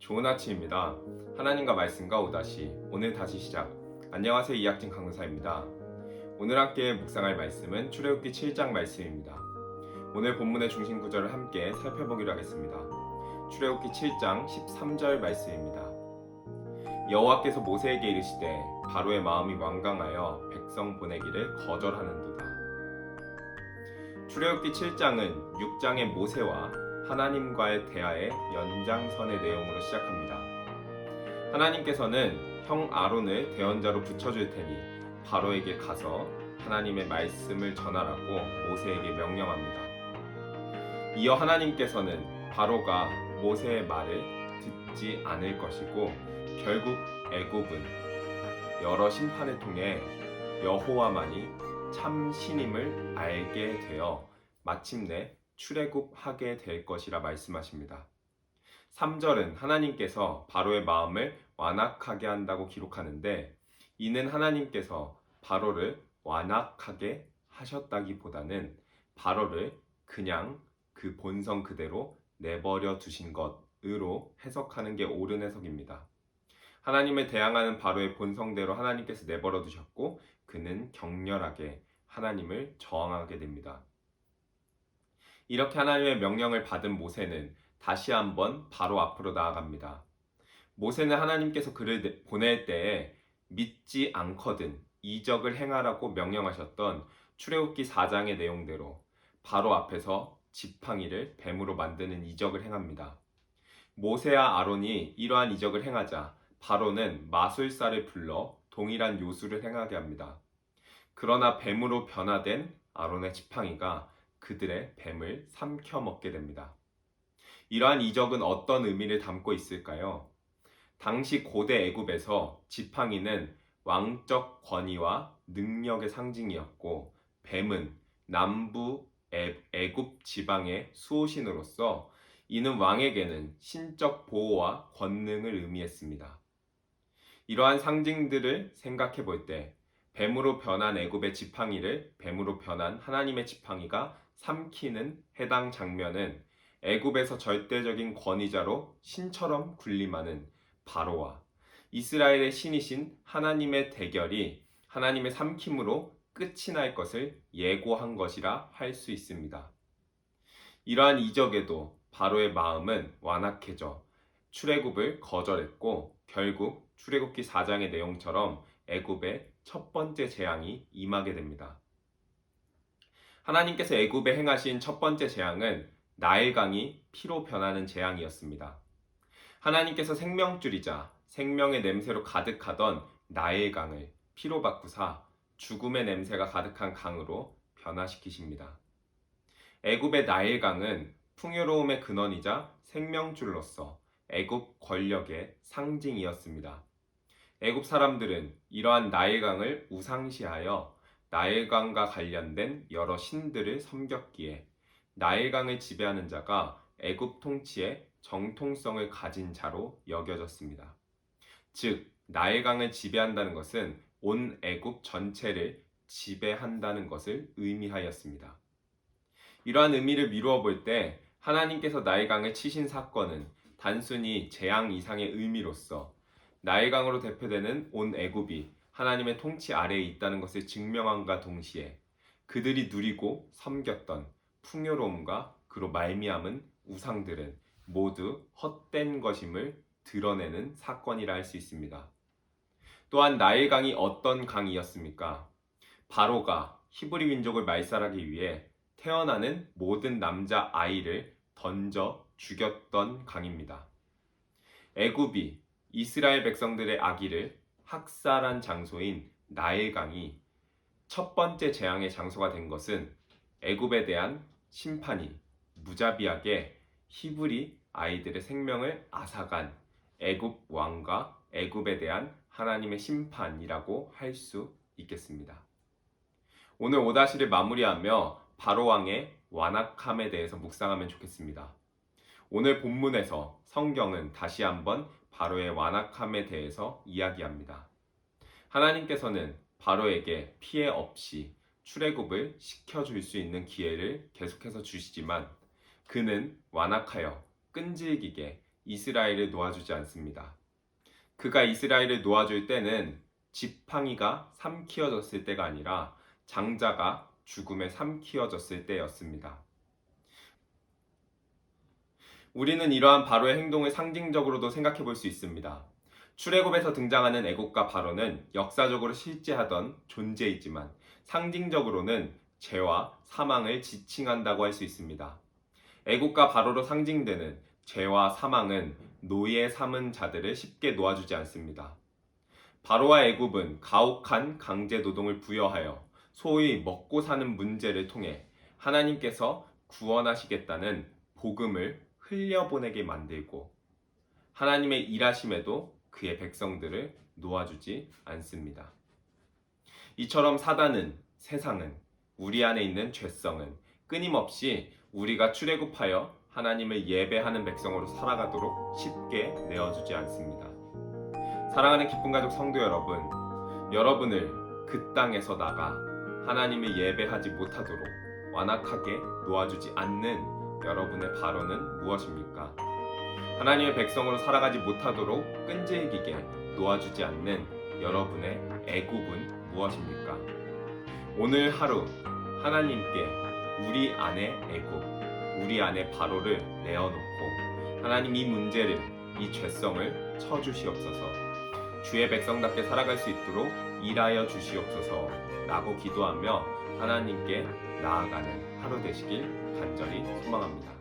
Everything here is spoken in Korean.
좋은 아침입니다. 하나님과 말씀과 오다시 오늘 다시 시작. 안녕하세요, 이학진 강사입니다. 오늘 함께 묵상할 말씀은 출애굽기 7장 말씀입니다. 오늘 본문의 중심 구절을 함께 살펴보기로 하겠습니다. 출애굽기 7장 13절 말씀입니다. 여호와께서 모세에게 이르시되 바로의 마음이 완강하여 백성 보내기를 거절하는도다. 출애굽기 7장은 6장의 모세와 하나님과의 대화의 연장선의 내용으로 시작합니다. 하나님께서는 형 아론을 대언자로 붙여줄 테니 바로에게 가서 하나님의 말씀을 전하라고 모세에게 명령합니다. 이어 하나님께서는 바로가 모세의 말을 듣지 않을 것이고 결국 애굽은 여러 심판을 통해 여호와만이 참 신임을 알게 되어 마침내 출애굽하게 될 것이라 말씀하십니다. 3절은 하나님께서 바로의 마음을 완악하게 한다고 기록하는데 이는 하나님께서 바로를 완악하게 하셨다기보다는 바로를 그냥 그 본성 그대로 내버려 두신 것으로 해석하는 게 옳은 해석입니다. 하나님을 대항하는 바로의 본성대로 하나님께서 내버려 두셨고 그는 격렬하게 하나님을 저항하게 됩니다. 이렇게 하나님의 명령을 받은 모세는 다시 한번 바로 앞으로 나아갑니다. 모세는 하나님께서 그를 보낼 때에 믿지 않거든 이적을 행하라고 명령하셨던 출애굽기 4장의 내용대로 바로 앞에서 지팡이를 뱀으로 만드는 이적을 행합니다. 모세와 아론이 이러한 이적을 행하자 바로는 마술사를 불러 동일한 요술을 행하게 합니다. 그러나 뱀으로 변화된 아론의 지팡이가 그들의 뱀을 삼켜 먹게 됩니다. 이러한 이적은 어떤 의미를 담고 있을까요? 당시 고대 애굽에서 지팡이는 왕적 권위와 능력의 상징이었고 뱀은 남부 애굽 지방의 수호신으로서 이는 왕에게는 신적 보호와 권능을 의미했습니다. 이러한 상징들을 생각해 볼 때 뱀으로 변한 애굽의 지팡이를 뱀으로 변한 하나님의 지팡이가 삼키는 해당 장면은 애굽에서 절대적인 권위자로 신처럼 군림하는 바로와 이스라엘의 신이신 하나님의 대결이 하나님의 삼킴으로 끝이 날 것을 예고한 것이라 할 수 있습니다. 이러한 이적에도 바로의 마음은 완악해져 출애굽을 거절했고 결국 출애굽기 4장의 내용처럼 애굽의 첫 번째 재앙이 임하게 됩니다. 하나님께서 애굽에 행하신 첫 번째 재앙은 나일강이 피로 변하는 재앙이었습니다. 하나님께서 생명줄이자 생명의 냄새로 가득하던 나일강을 피로 바꾸사 죽음의 냄새가 가득한 강으로 변화시키십니다. 애굽의 나일강은 풍요로움의 근원이자 생명줄로서 애굽 권력의 상징이었습니다. 애굽 사람들은 이러한 나일강을 우상시하여 나일강과 관련된 여러 신들을 섬겼기에 나일강을 지배하는 자가 애굽 통치의 정통성을 가진 자로 여겨졌습니다. 즉, 나일강을 지배한다는 것은 온 애굽 전체를 지배한다는 것을 의미하였습니다. 이러한 의미를 미루어 볼 때 하나님께서 나일강을 치신 사건은 단순히 재앙 이상의 의미로서 나일강으로 대표되는 온 애굽이 하나님의 통치 아래에 있다는 것을 증명함과 동시에 그들이 누리고 섬겼던 풍요로움과 그로 말미암은 우상들은 모두 헛된 것임을 드러내는 사건이라 할 수 있습니다. 또한 나일강이 어떤 강이었습니까? 바로가 히브리 민족을 말살하기 위해 태어나는 모든 남자 아이를 던져 죽였던 강입니다. 애굽이 이스라엘 백성들의 아기를 학살한 장소인 나일강이 첫 번째 재앙의 장소가 된 것은 애굽에 대한 심판이 무자비하게 히브리 아이들의 생명을 앗아간 애굽 왕과 애굽에 대한 하나님의 심판이라고 할 수 있겠습니다. 오늘 오다시를 마무리하며 바로 왕의 완악함에 대해서 묵상하면 좋겠습니다. 오늘 본문에서 성경은 다시 한번 바로의 완악함에 대해서 이야기합니다. 하나님께서는 바로에게 피해 없이 출애굽을 시켜줄 수 있는 기회를 계속해서 주시지만 그는 완악하여 끈질기게 이스라엘을 놓아주지 않습니다. 그가 이스라엘을 놓아줄 때는 지팡이가 삼키어졌을 때가 아니라 장자가 죽음에 삼키어졌을 때였습니다. 우리는 이러한 바로의 행동을 상징적으로도 생각해 볼 수 있습니다. 출애굽에서 등장하는 애곡과 바로는 역사적으로 실제하던 존재이지만 상징적으로는 죄와 사망을 지칭한다고 할 수 있습니다. 애곡과 바로로 상징되는 죄와 사망은 노예 삼은 자들을 쉽게 놓아주지 않습니다. 바로와 애굽은 가혹한 강제 노동을 부여하여 소위 먹고 사는 문제를 통해 하나님께서 구원하시겠다는 복음을 흘려보내게 만들고 하나님의 일하심에도 그의 백성들을 놓아주지 않습니다. 이처럼 사단은, 세상은, 우리 안에 있는 죄성은 끊임없이 우리가 출애굽하여 하나님을 예배하는 백성으로 살아가도록 쉽게 내어주지 않습니다. 사랑하는 기쁨 가족 성도 여러분, 여러분을 그 땅에서 나가 하나님을 예배하지 못하도록 완악하게 놓아주지 않는 여러분의 바로는 무엇입니까? 하나님의 백성으로 살아가지 못하도록 끈질기게 놓아주지 않는 여러분의 애굽은 무엇입니까? 오늘 하루 하나님께 우리 안의 애굽, 우리 안의 바로를 내어놓고 하나님 이 문제를, 이 죄성을 쳐주시옵소서. 주의 백성답게 살아갈 수 있도록 일하여 주시옵소서 라고 기도하며 하나님께 나아가는 하루 되시길 간절히 소망합니다.